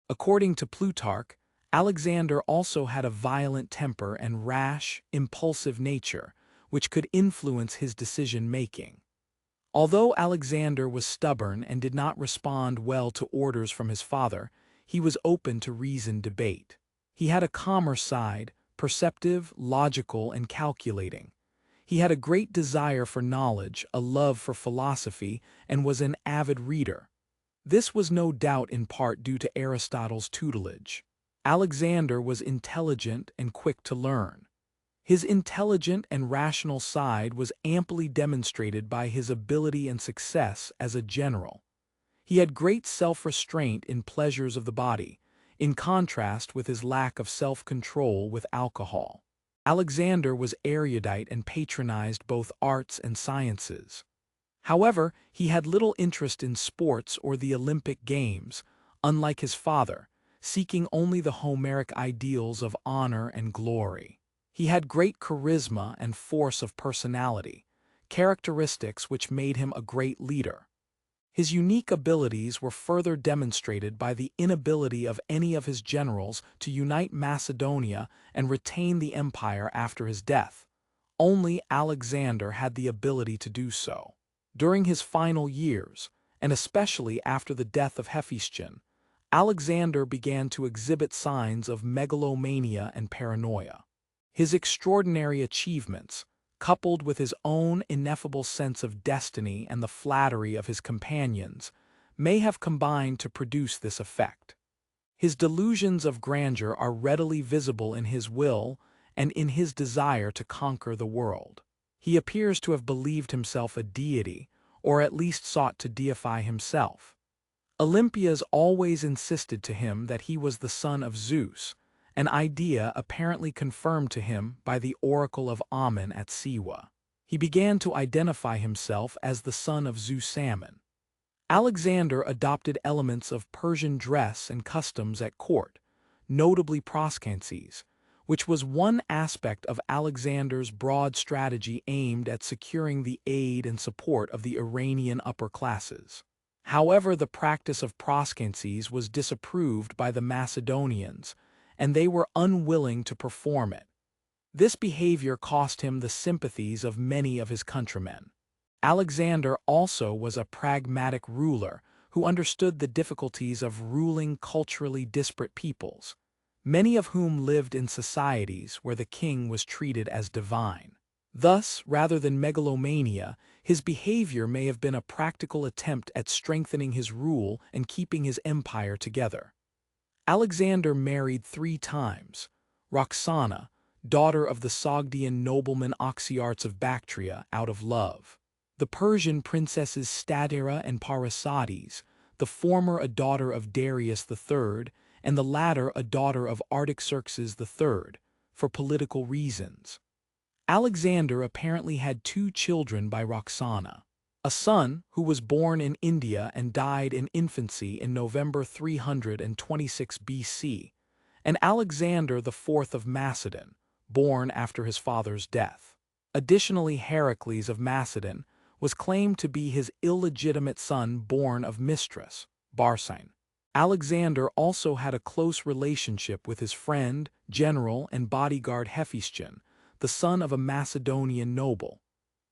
According to Plutarch, Alexander also had a violent temper and rash, impulsive nature, which could influence his decision-making. Although Alexander was stubborn and did not respond well to orders from his father, he was open to reasoned debate. He had a calmer side, perceptive, logical, and calculating. He had a great desire for knowledge, a love for philosophy, and was an avid reader. This was no doubt in part due to Aristotle's tutelage. Alexander was intelligent and quick to learn. His intelligent and rational side was amply demonstrated by his ability and success as a general. He had great self-restraint in pleasures of the body, in contrast with his lack of self-control with alcohol. Alexander was erudite and patronized both arts and sciences. However, he had little interest in sports or the Olympic Games, unlike his father, seeking only the Homeric ideals of honor and glory. He had great charisma and force of personality, characteristics which made him a great leader. His unique abilities were further demonstrated by the inability of any of his generals to unite Macedonia and retain the empire after his death. Only Alexander had the ability to do so. During his final years, and especially after the death of Hephaestion, Alexander began to exhibit signs of megalomania and paranoia. His extraordinary achievements, coupled with his own ineffable sense of destiny and the flattery of his companions, may have combined to produce this effect. His delusions of grandeur are readily visible in his will and in his desire to conquer the world. He appears to have believed himself a deity, or at least sought to deify himself. Olympias always insisted to him that he was the son of Zeus, an idea apparently confirmed to him by the oracle of Ammon at Siwa. He began to identify himself as the son of Zeus-Ammon. Alexander adopted elements of Persian dress and customs at court, notably proskenses, which was one aspect of Alexander's broad strategy aimed at securing the aid and support of the Iranian upper classes. However, the practice of proskenses was disapproved by the Macedonians, and they were unwilling to perform it. This behavior cost him the sympathies of many of his countrymen. Alexander also was a pragmatic ruler who understood the difficulties of ruling culturally disparate peoples, many of whom lived in societies where the king was treated as divine. Thus, rather than megalomania, his behavior may have been a practical attempt at strengthening his rule and keeping his empire together. Alexander married 3 times: Roxana, daughter of the Sogdian nobleman Oxyartes of Bactria, out of love; the Persian princesses Statira and Parasates, the former a daughter of Darius III, and the latter a daughter of Artaxerxes III, for political reasons. Alexander apparently had 2 children by Roxana: a son who was born in India and died in infancy in November 326 BC, and Alexander IV of Macedon, born after his father's death. Additionally, Heracles of Macedon was claimed to be his illegitimate son born of Mistress, Barsine. Alexander also had a close relationship with his friend, general, and bodyguard Hephaestion, the son of a Macedonian noble.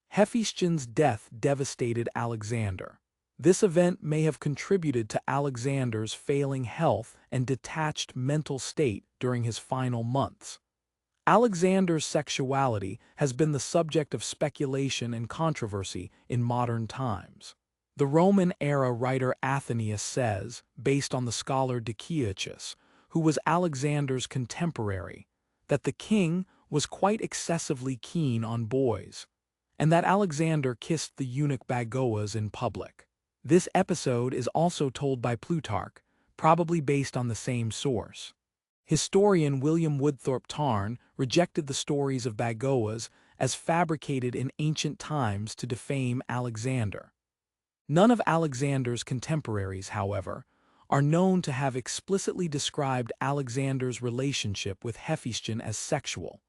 Hephaestion's death devastated Alexander. This event may have contributed to Alexander's failing health and detached mental state during his final months. Alexander's sexuality has been the subject of speculation and controversy in modern times. The Roman-era writer Athenaeus says, based on the scholar Decius, who was Alexander's contemporary, that the king was quite excessively keen on boys, and that Alexander kissed the eunuch Bagoas in public. This episode is also told by Plutarch, probably based on the same source. Historian William Woodthorpe Tarn rejected the stories of Bagoas as fabricated in ancient times to defame Alexander. None of Alexander's contemporaries, however, are known to have explicitly described Alexander's relationship with Hephaestion as sexual,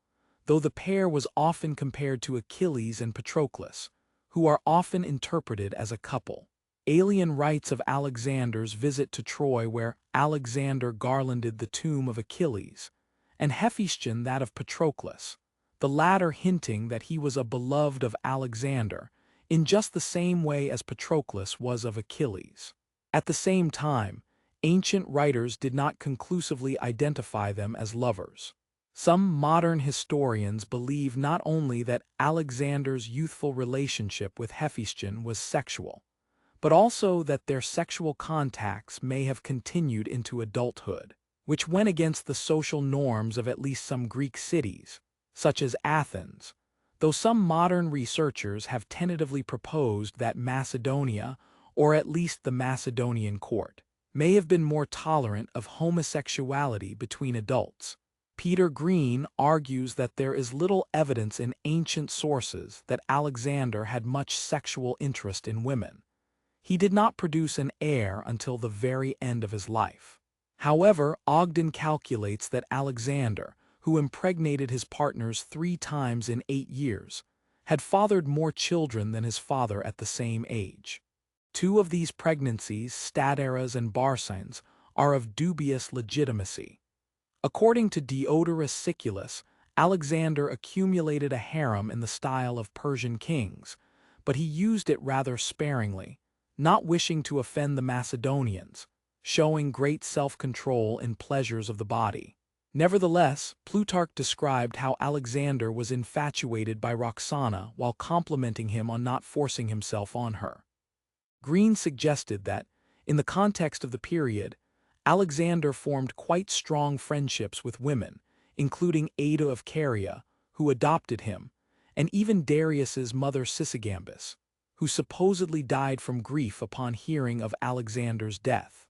though the pair was often compared to Achilles and Patroclus, who are often interpreted as a couple. Aelian writes of Alexander's visit to Troy, where Alexander garlanded the tomb of Achilles, and Hephaestion that of Patroclus, the latter hinting that he was a beloved of Alexander, in just the same way as Patroclus was of Achilles. At the same time, ancient writers did not conclusively identify them as lovers. Some modern historians believe not only that Alexander's youthful relationship with Hephaestion was sexual, but also that their sexual contacts may have continued into adulthood, which went against the social norms of at least some Greek cities, such as Athens, though some modern researchers have tentatively proposed that Macedonia, or at least the Macedonian court, may have been more tolerant of homosexuality between adults. Peter Green argues that there is little evidence in ancient sources that Alexander had much sexual interest in women. He did not produce an heir until the very end of his life. However, Ogden calculates that Alexander, who impregnated his partners 3 times in 8 years, had fathered more children than his father at the same age. 2 of these pregnancies, Stadaeras and Barcines, are of dubious legitimacy. According to Diodorus Siculus, Alexander accumulated a harem in the style of Persian kings, but he used it rather sparingly, not wishing to offend the Macedonians, showing great self-control in pleasures of the body. Nevertheless, Plutarch described how Alexander was infatuated by Roxana while complimenting him on not forcing himself on her. Green suggested that, in the context of the period, Alexander formed quite strong friendships with women, including Ada of Caria, who adopted him, and even Darius's mother Sisygambis, who supposedly died from grief upon hearing of Alexander's death.